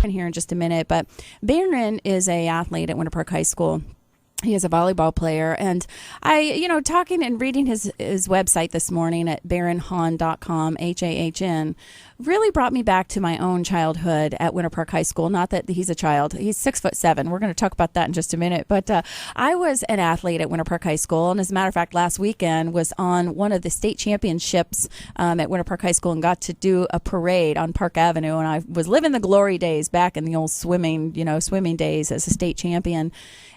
here in just a minute, but Barron is a athlete at Winter Park High School. He is a volleyball player, and talking and reading his website this morning at baronhahn.com, HAHN, really brought me back to my own childhood at Winter Park High School. Not that he's a child. He's 6'7". We're going to talk about that in just a minute. But I was an athlete at Winter Park High School, and as a matter of fact, last weekend was on one of the state championships at Winter Park High School and got to do a parade on Park Avenue, and I was living the glory days back in the old swimming days as a state champion.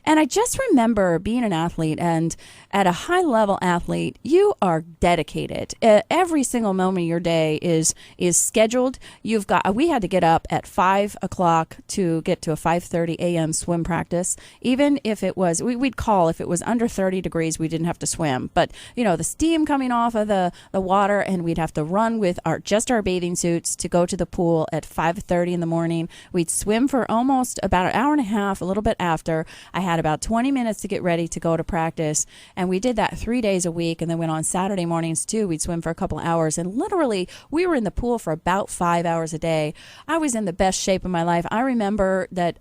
And I just remember being an athlete, and at a high-level athlete, you are dedicated. Every single moment of your day is scheduled. We had to get up at 5 o'clock to get to a 5:30 a.m. swim practice. Even if it was, we'd call if it was under 30 degrees, we didn't have to swim. But the steam coming off of the water, and we'd have to run with just our bathing suits to go to the pool at 5:30 in the morning. We'd swim for almost about an hour and a half, a little bit after. I had about 20 minutes to get ready to go to practice, and we did that 3 days a week. And then went on Saturday mornings too. We'd swim for a couple hours, and literally we were in the pool for about 5 hours a day. I was in the best shape of my life. I remember that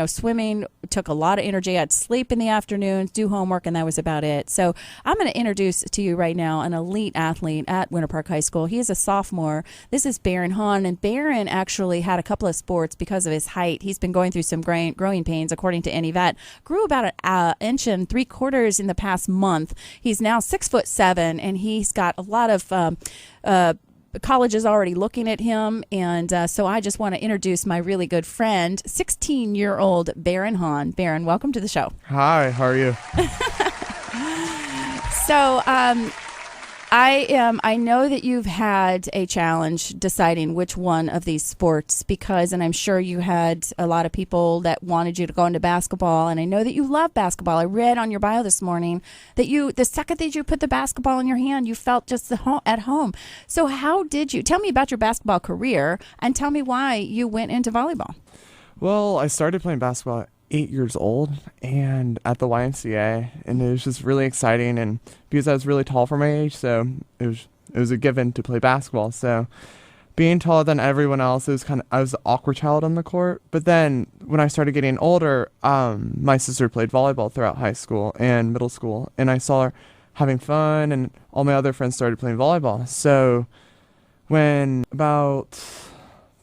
swimming took a lot of energy. I'd sleep in the afternoons, do homework, and that was about it. So I'm going to introduce to you right now an elite athlete at Winter Park High School. He is a sophomore. This is Barron Hahn, and Barron actually had a couple of sports because of his height. He's been going through some growing pains, according to any vet. Grew about an inch and 3/4 in the past month. He's now 6'7", and he's got a lot of colleges already looking at him. And so I just want to introduce my really good friend, 16-year-old Barron Hahn. Barron, welcome to the show. Hi, how are you? So I know that you've had a challenge deciding which one of these sports, and I'm sure you had a lot of people that wanted you to go into basketball, and I know that you love basketball. I read on your bio this morning that the second that you put the basketball in your hand, you felt just at home. So how did you, tell me about your basketball career, and tell me why you went into volleyball. Well, I started playing basketball at 8 years old and at the YMCA, and it was just really exciting, and because I was really tall for my age, so it was a given to play basketball. So being taller than everyone else, I was the awkward child on the court. But then when I started getting older, my sister played volleyball throughout high school and middle school, and I saw her having fun, and all my other friends started playing volleyball. So when about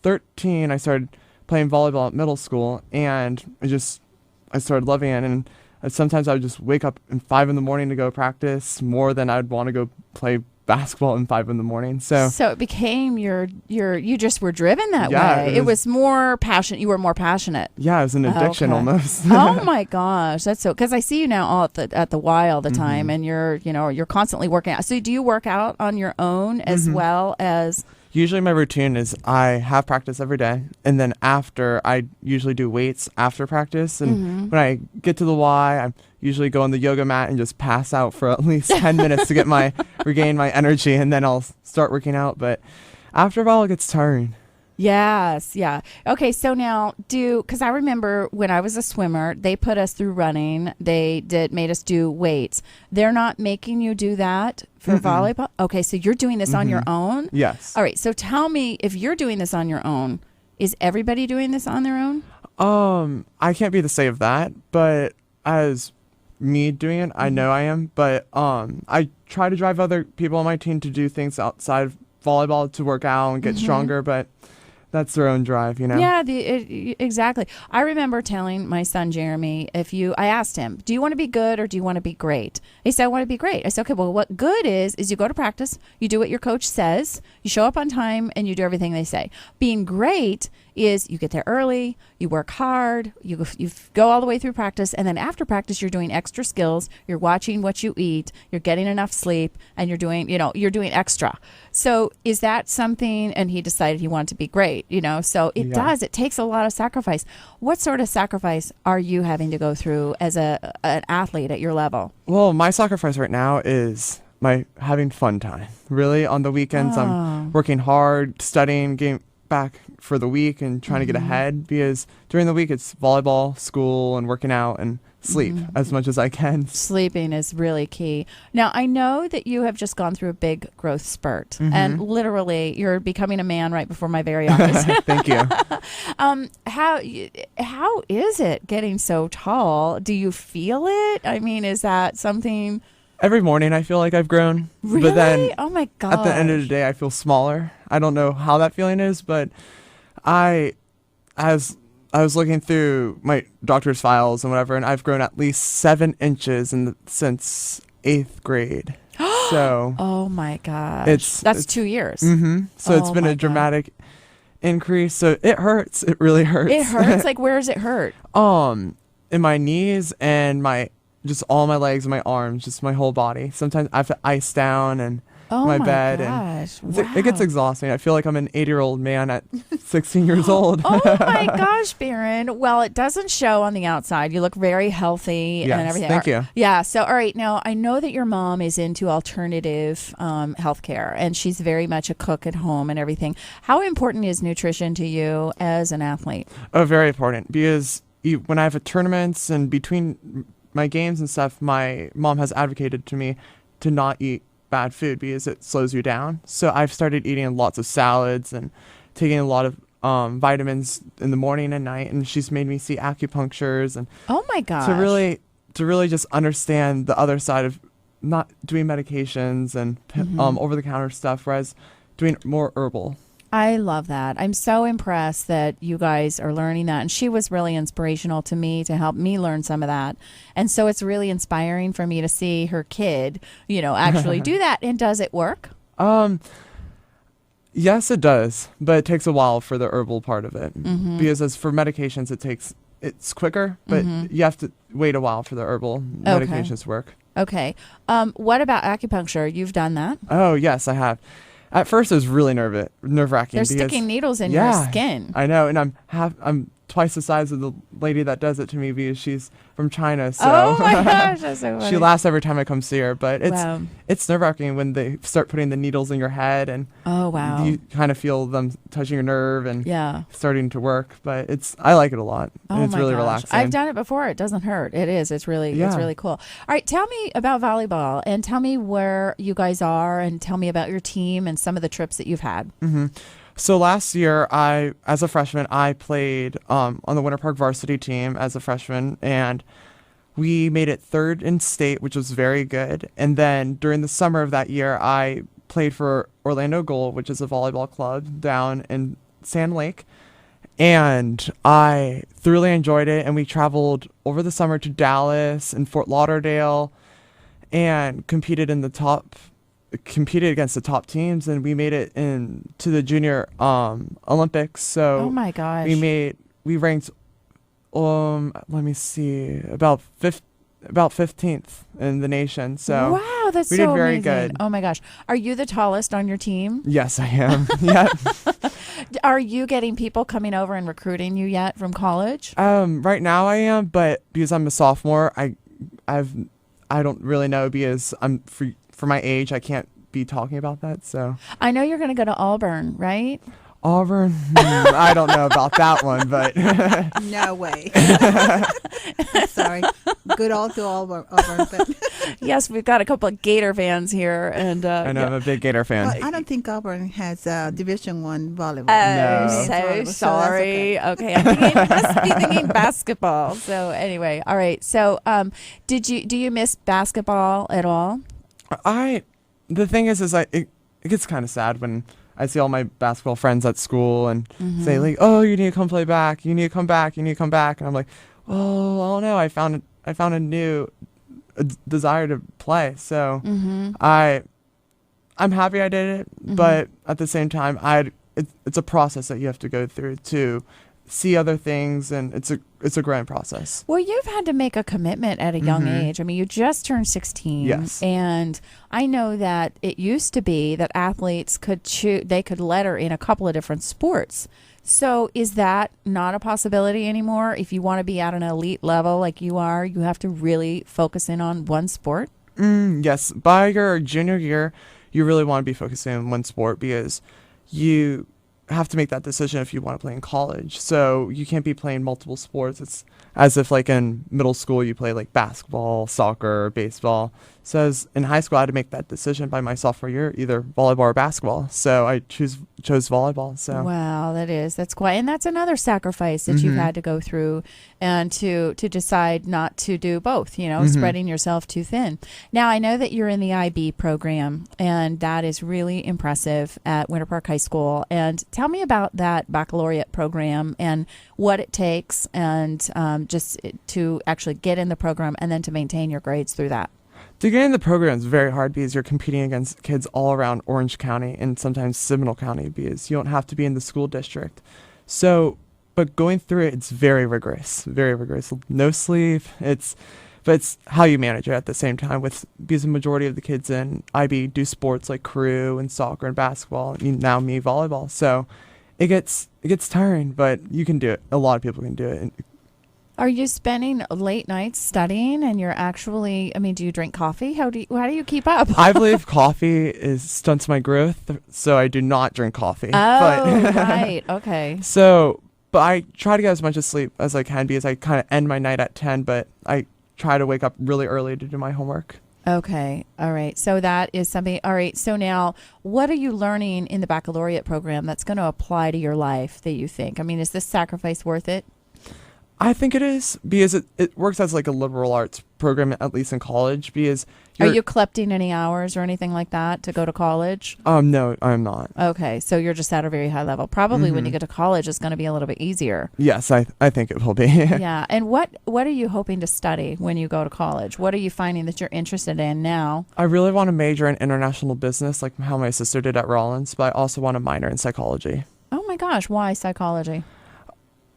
13, I started playing volleyball at middle school, and I started loving it. And sometimes I would just wake up at 5 in the morning to go practice more than I'd want to go play basketball at 5 in the morning. So it became you just were driven that way. It was more passionate. You were more passionate. Yeah, it was an addiction almost. Oh my gosh, that's so, because I see you now all at the Y all the time, and you're constantly working out. So do you work out on your own as well as? Usually my routine is I have practice every day, and then after I usually do weights after practice. And when I get to the Y, I usually go on the yoga mat and just pass out for at least 10 minutes to regain my energy, and then I'll start working out. But after a while, it gets tiring. Yes, yeah. Okay, so now because I remember when I was a swimmer, they put us through running. They made us do weights. They're not making you do that for volleyball? Okay, so you're doing this on your own? Yes. All right, so tell me, if you're doing this on your own, is everybody doing this on their own? I can't be the say of that, but as me doing it, I know I am. But I try to drive other people on my team to do things outside of volleyball to work out and get stronger, but that's their own drive, Yeah, exactly. I remember telling my son Jeremy, I asked him, do you want to be good or do you want to be great? He said, I want to be great. I said, okay, well, what good is you go to practice, you do what your coach says, you show up on time, and you do everything they say. Being great is you get there early, you work hard, you go all the way through practice, and then after practice you're doing extra skills, you're watching what you eat, you're getting enough sleep, and you're doing extra. So is that something? And he decided he wanted to be great, so it takes a lot of sacrifice. What sort of sacrifice are you having to go through as an athlete at your level? Well, my sacrifice right now is my having fun time. Really, on the weekends, I'm working hard, studying, getting back for the week and trying to get ahead, because during the week it's volleyball, school, and working out and sleep as much as I can. Sleeping is really key. Now, I know that you have just gone through a big growth spurt, and literally you're becoming a man right before my very eyes. Thank you. How is it getting so tall? Do you feel it? I mean, is that something? Every morning I feel like I've grown. Really? But then oh my god! at the end of the day I feel smaller. I don't know how that feeling is, but as I was looking through my doctor's files and whatever, and I've grown at least 7 inches since 8th grade. So oh my gosh, that's 2 years. So it's been a dramatic increase. So it hurts. It really hurts. It hurts. Like, where does it hurt? In my knees and just all my legs and my arms, just my whole body. Sometimes I have to ice down and my bed, gosh. and Wow. it gets exhausting. I feel like I'm an 80-year-old man at 16 years old. Oh my gosh, Baron. Well, it doesn't show on the outside. You look very healthy and everything. Thank you. Yeah. So, all right. Now, I know that your mom is into alternative healthcare, and she's very much a cook at home and everything. How important is nutrition to you as an athlete? Oh, very important, because when I have tournaments and between my games and stuff, my mom has advocated to me to not eat bad food because it slows you down. So I've started eating lots of salads and taking a lot of vitamins in the morning and night, and she's made me see acupunctures and oh my gosh, to really just understand the other side of not doing medications and over the counter stuff, whereas doing more herbal. I love that. I'm so impressed that you guys are learning that. And she was really inspirational to me to help me learn some of that. And so it's really inspiring for me to see her kid, actually do that. And does it work? Yes, it does. But it takes a while for the herbal part of it. Because as for medications, it's quicker, but you have to wait a while for the herbal medications to work. Okay. What about acupuncture? You've done that? Oh, yes, I have. At first, it was really nerve-wracking. They're sticking needles in your skin. I know, and I'm twice the size of the lady that does it to me because she's from China. So oh my gosh, that's so funny. She laughs every time I come see her. But it's nerve-wracking when they start putting the needles in your head, and you kind of feel them touching your nerve and starting to work. But I like it a lot. And it's really relaxing. I've done it before. It doesn't hurt. It is. It's really cool. All right, tell me about volleyball and tell me where you guys are and tell me about your team and some of the trips that you've had. So last year, as a freshman, I played on the Winter Park varsity team as a freshman, and we made it 3rd in state, which was very good. And then during the summer of that year, I played for Orlando Gold, which is a volleyball club down in Sand Lake, and I thoroughly enjoyed it. And we traveled over the summer to Dallas and Fort Lauderdale and competed against the top teams, and we made it to the junior Olympics. So oh my gosh, we ranked let me see, about 15th in the nation. So wow, that's we so did very amazing. good. Oh my gosh, are you the tallest on your team? Yes, I am. Yeah. Are you getting people coming over and recruiting you yet from college? Right now I am, but because I'm a sophomore, I don't really know, because I'm for my age, I can't be talking about that. So I know you're going to go to Auburn, right? Auburn? I don't know about that one, but no way. Sorry. Good old to Auburn. But yes, we've got a couple of Gator fans here, and I know I'm a big Gator fan. Well, I don't think Auburn has Division I volleyball. Oh, so volleyball, sorry. So okay, I must be thinking basketball. So anyway, all right. So do you miss basketball at all? The thing is it gets kind of sad when I see all my basketball friends at school and say like, oh, you need to come play back. You need to come back. You need to come back. And I'm like, oh, I don't know. I found a new desire to play. So I'm happy I did it. But at the same time, it's a process that you have to go through to see other things, and it's a growing process. Well, you've had to make a commitment at a young age. I mean, you just turned 16. Yes. And I know that it used to be that athletes they could letter in a couple of different sports. So is that not a possibility anymore? If you want to be at an elite level like you are, you have to really focus in on one sport? Yes. By your junior year, you really want to be focusing on one sport, because have to make that decision if you want to play in college. So you can't be playing multiple sports. It's as if like in middle school you play like basketball, soccer, baseball. So as in high school I had to make that decision by my sophomore year, either volleyball or basketball. So I chose volleyball. So wow, that's quite, and that's another sacrifice that you've had to go through, and to decide not to do both, spreading yourself too thin. Now I know that you're in the IB program, and that is really impressive at Winter Park High School. And tell me about that baccalaureate program and what it takes, and just to actually get in the program and then to maintain your grades through that. To get in the program is very hard because you're competing against kids all around Orange County and sometimes Seminole County because you don't have to be in the school district. So, but going through it, it's very rigorous, very rigorous. No sleep. But it's how you manage it at the same time because the majority of the kids in IB do sports like crew and soccer and basketball, and now me volleyball. So it gets tiring, but you can do it. A lot of people can do it. Are you spending late nights studying, and you're actually, do you drink coffee? How do you keep up? I believe coffee stunts my growth, so I do not drink coffee. Oh, right. Okay. So, but I try to get as much sleep as I can because I kind of end my night at 10, but I try to wake up really early to do my homework. Okay. All right. So that is something. All right. So now, what are you learning in the baccalaureate program that's going to apply to your life that you think? Is this sacrifice worth it? I think it is because it works as like a liberal arts program, at least in college, because are you collecting any hours or anything like that to go to college? No, I'm not. Okay. So you're just at a very high level. Probably when you get to college, it's going to be a little bit easier. Yes, I think it will be. Yeah. And what are you hoping to study when you go to college? What are you finding that you're interested in now? I really want to major in international business, like how my sister did at Rollins, but I also want to minor in psychology. Oh my gosh. Why psychology?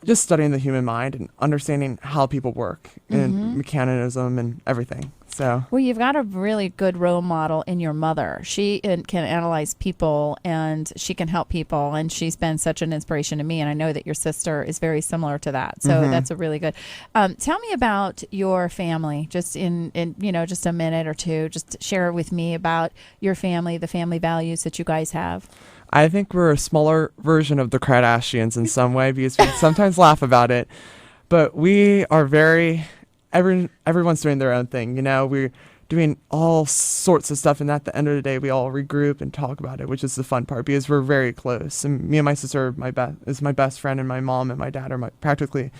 Just studying the human mind and understanding how people work and mechanism and everything. So, well, you've got a really good role model in your mother. She can analyze people, and she can help people, and she's been such an inspiration to me. And I know that your sister is very similar to that. So that's a really good. Tell me about your family, just in just a minute or two. Just share with me about your family, the family values that you guys have. I think we're a smaller version of the Kardashians in some way because we sometimes laugh about it, but we are everyone's doing their own thing. We're doing all sorts of stuff, and at the end of the day, we all regroup and talk about it, which is the fun part because we're very close. And me and my sister is my best friend, and my mom and my dad are practically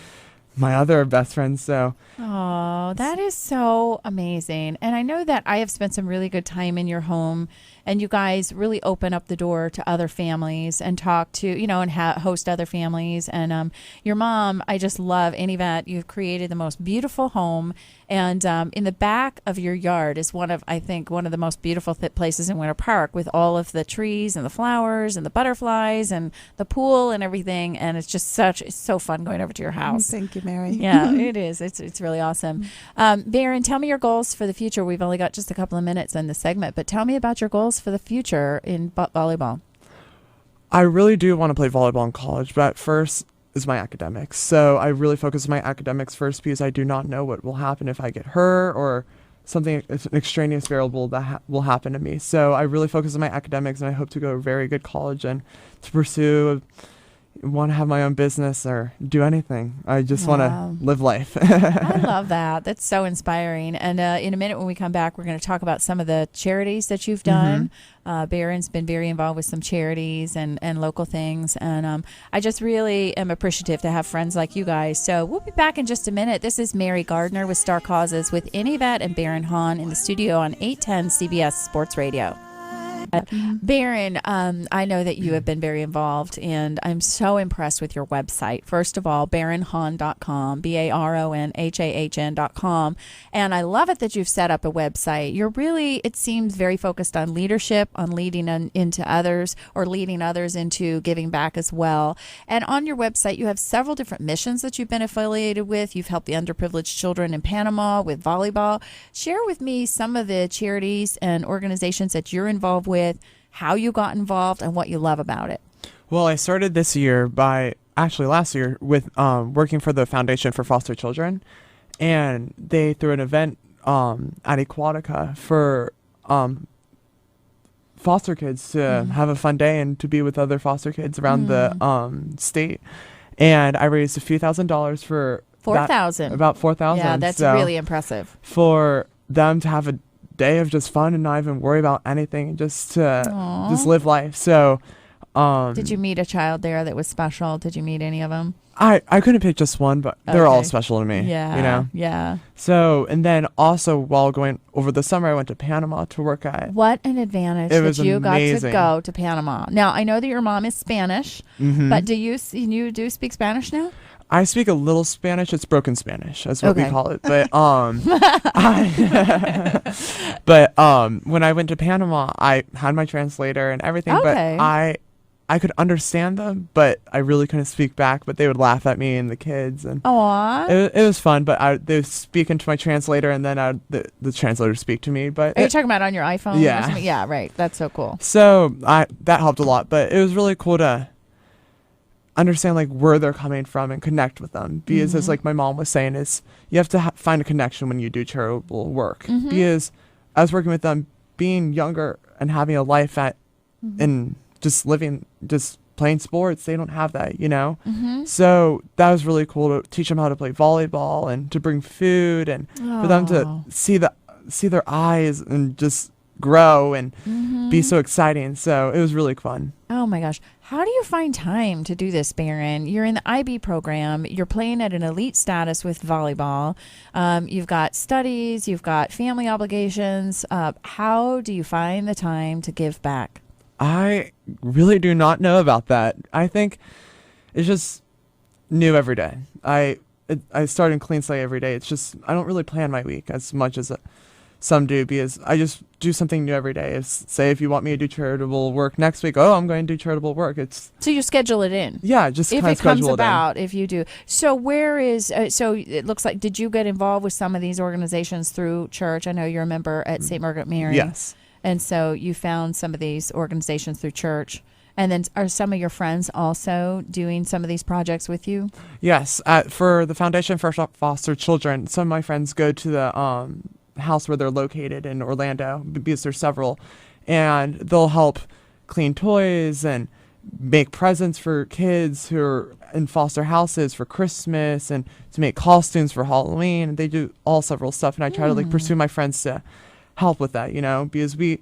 my other best friends. So, oh, that is so amazing. And I know that I have spent some really good time in your home, and you guys really open up the door to other families and talk to, and host other families. And your mom, I just love, Anivet. You've created the most beautiful home. And in the back of your yard is one of the most beautiful places in Winter Park, with all of the trees and the flowers and the butterflies and the pool and everything. And it's just it's so fun going over to your house. Thank you, Mary. Yeah, it is. It's really awesome. Baron, tell me your goals for the future. We've only got just a couple of minutes in the segment, but tell me about your goals for the future in volleyball. I really do want to play volleyball in college, but at first is my academics. So I really focus on my academics first because I do not know what will happen if I get hurt or something, an extraneous variable that will happen to me. So I really focus on my academics, and I hope to go to a very good college and to pursue want to have my own business or do anything. I just want to live life. I love that. That's so inspiring. And in a minute when we come back, we're going to talk about some of the charities that you've done. Baron's been very involved with some charities and local things. And I just really am appreciative to have friends like you guys. So we'll be back in just a minute. This is Mary Gardner with Star Causes with Anivet and Baron Hahn in the studio on 810 CBS Sports Radio. Baron, I know that you have been very involved, and I'm so impressed with your website. First of all, baronhahn.com, BARONHAHN.com. And I love it that you've set up a website. It seems very focused on leadership, on leading into others, or leading others into giving back as well. And on your website, you have several different missions that you've been affiliated with. You've helped the underprivileged children in Panama with volleyball. Share with me some of the charities and organizations that you're involved with, how you got involved, and what you love about it. Well, I started last year with working for the Foundation for Foster Children, and they threw an event at Aquatica for foster kids to have a fun day and to be with other foster kids around the state. And I raised a few $1,000s for $4,000. About $4,000. Yeah, that's really impressive. For them to have a day of just fun and not even worry about anything, just to just live life. So, did you meet a child there that was special? Did you meet any of them? I couldn't pick just one, but they're all special to me. Yeah, you know. Yeah. So, and then also while going over the summer, I went to Panama to work at. What an advantage that you got to go to Panama. Now, I know that your mom is Spanish, but do you speak Spanish now? I speak a little Spanish. It's broken Spanish. That's what we call it. But when I went to Panama, I had my translator and everything. Okay. But I could understand them, but I really couldn't speak back. But they would laugh at me and the kids, and it was fun. But they would speak into my translator, and then the translator would speak to me. But are you talking about on your iPhone? Yeah. Or something? Yeah. Right. That's so cool. So that helped a lot. But it was really cool to understand like where they're coming from and connect with them, because as like my mom was saying, is you have to find a connection when you do charitable work, because I was working with them being younger and having a life and just playing sports. They don't have that, you know. So that was really cool to teach them how to play volleyball and to bring food and for them to see their eyes and just grow and be so exciting. So it was really fun. Oh my gosh. How do you find time to do this, Barron? You're in the IB program. You're playing at an elite status with volleyball. You've got studies. You've got family obligations. How do you find the time to give back? I really do not know about that. I think it's just new every day. I start in clean slate every day. It's just I don't really plan my week as much as some do, because I just do something new every day. Say if you want me to do charitable work next week, I'm going to do charitable work. So you schedule it in. Yeah, just if kind it of schedule comes about, it in. if you do. So where is so it looks like, did you get involved with some of these organizations through church? I know you're a member at St. Margaret Mary. Yes. And so you found some of these organizations through church. And then are some of your friends also doing some of these projects with you? Yes. For the Foundation for Foster Children, some of my friends go to the house where they're located in Orlando, because there's several, and they'll help clean toys and make presents for kids who are in foster houses for Christmas, and to make costumes for Halloween. They do all several stuff, and I try to like pursue my friends to help with that, you know, because we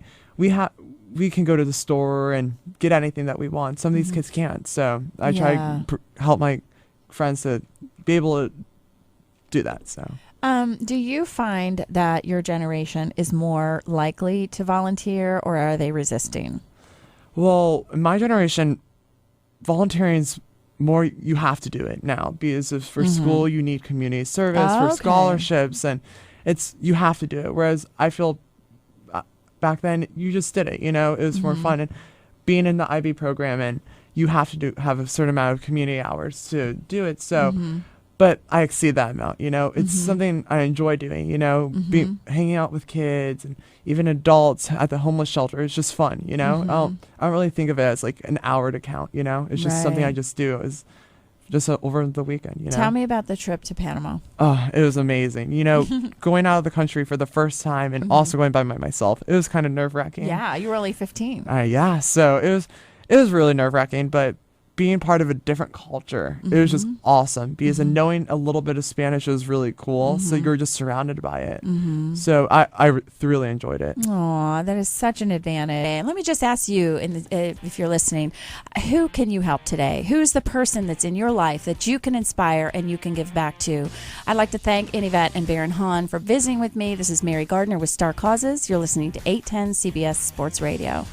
can go to the store and get anything that we want. Some of these kids can't, so I try to help my friends to be able to do that. So do you find that your generation is more likely to volunteer, or are they resisting? Well, in my generation, volunteering is more, you have to do it now, because if for school you need community service, for scholarships, and you have to do it. Whereas I feel back then you just did it, you know, it was more fun. And being in the IB program, and you have to have a certain amount of community hours to do it. So but I exceed that amount, you know. It's something I enjoy doing, you know, hanging out with kids and even adults at the homeless shelter. It's just fun, you know. I don't really think of it as like an hour to count, you know. It's just something I just do. Is just over the weekend, you know. Tell me about the trip to Panama. Oh, it was amazing. You know, going out of the country for the first time, and also going by myself. It was kind of nerve-wracking. Yeah, you were only 15. Yeah, so it was really nerve-wracking, but being part of a different culture, it was just awesome, because knowing a little bit of Spanish was really cool. So you're just surrounded by it. So I really enjoyed it. Aw, that is such an advantage. And let me just ask you, if you're listening, who can you help today? Who's the person that's in your life that you can inspire and you can give back to? I'd like to thank Yvette and Barron Hahn for visiting with me. This is Mary Gardner with Star Causes. You're listening to 810 CBS Sports Radio.